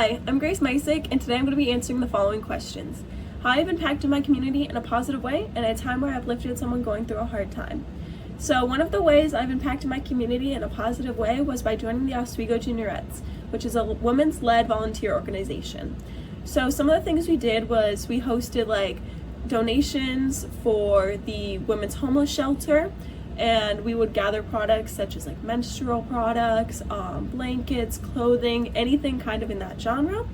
Hi, I'm Grace Misek, and today I'm going to be answering the following questions. How I've impacted my community in a positive way and a time where I've lifted someone going through a hard time. So one of the ways I've impacted my community in a positive way was by joining the Oswego Juniorettes, which is a women's-led volunteer organization. So some of the things we did was we hosted donations for the women's homeless shelter, and we would gather products such as menstrual products, blankets, clothing, anything kind of in that genre.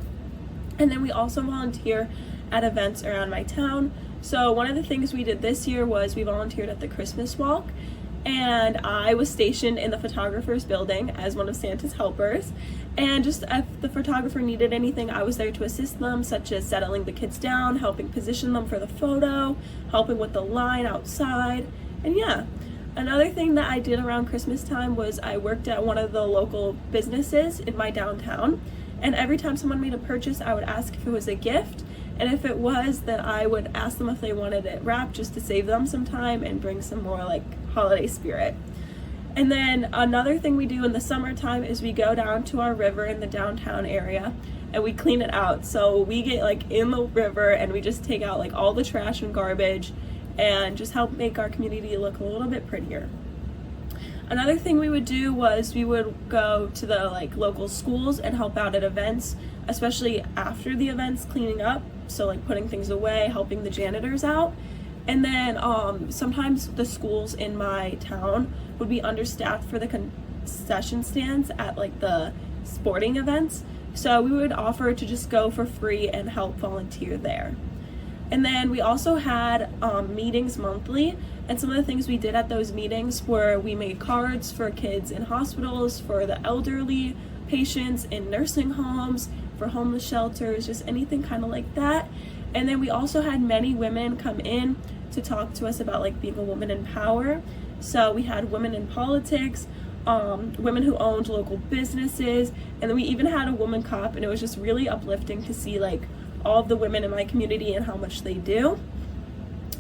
And then we also volunteer at events around my town. So one of the things we did this year was we volunteered at the Christmas walk, and I was stationed in the photographer's building as one of Santa's helpers. And just if the photographer needed anything, I was there to assist them, such as settling the kids down, helping position them for the photo, helping with the line outside, and yeah. Another thing that I did around Christmas time was I worked at one of the local businesses in my downtown, and every time someone made a purchase, I would ask if it was a gift, and if it was, then I would ask them if they wanted it wrapped just to save them some time and bring some more holiday spirit. And then another thing we do in the summertime is we go down to our river in the downtown area and we clean it out. So we get in the river and we just take out all the trash and garbage and just help make our community look a little bit prettier. Another thing we would do was we would go to the local schools and help out at events, especially after the events, cleaning up, so putting things away, helping the janitors out. And then sometimes the schools in my town would be understaffed for the concession stands at the sporting events, so we would offer to just go for free and help volunteer there. And then we also had meetings monthly, and some of the things we did at those meetings were we made cards for kids in hospitals, for the elderly, patients in nursing homes, for homeless shelters, just anything kind of like that. And then we also had many women come in to talk to us about being a woman in power. So we had women in politics, women who owned local businesses, and then we even had a woman cop, and it was just really uplifting to see all of the women in my community and how much they do.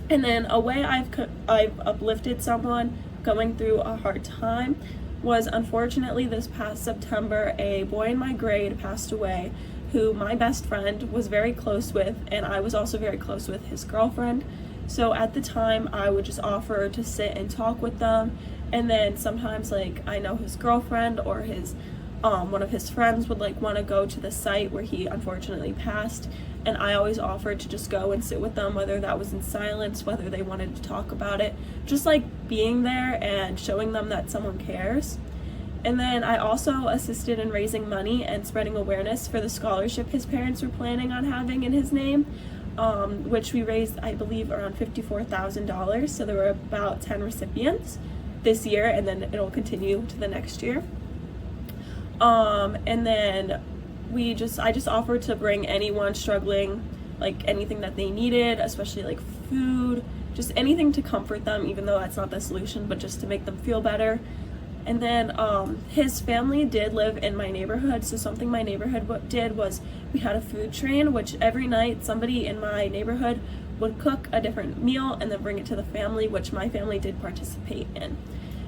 And then a way I've uplifted someone going through a hard time was, unfortunately, this past September, a boy in my grade passed away who my best friend was very close with, and I was also very close with his girlfriend. So at the time, I would just offer to sit and talk with them, and then sometimes I know his girlfriend or his one of his friends would want to go to the site where he unfortunately passed, and I always offered to just go and sit with them, whether that was in silence, whether they wanted to talk about it, just being there and showing them that someone cares. And then I also assisted in raising money and spreading awareness for the scholarship his parents were planning on having in his name, which we raised, I believe, around $54,000. So there were about 10 recipients this year, and then it'll continue to the next year. And then I just offered to bring anyone struggling, anything that they needed, especially food, just anything to comfort them, even though that's not the solution, but just to make them feel better. And then his family did live in my neighborhood, so something my neighborhood did was we had a food train, which every night somebody in my neighborhood would cook a different meal and then bring it to the family, which my family did participate in.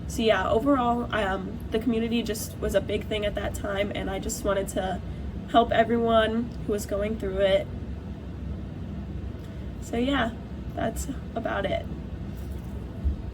So yeah, overall, the community just was a big thing at that time, and I just wanted to help everyone who was going through it. So yeah, that's about it.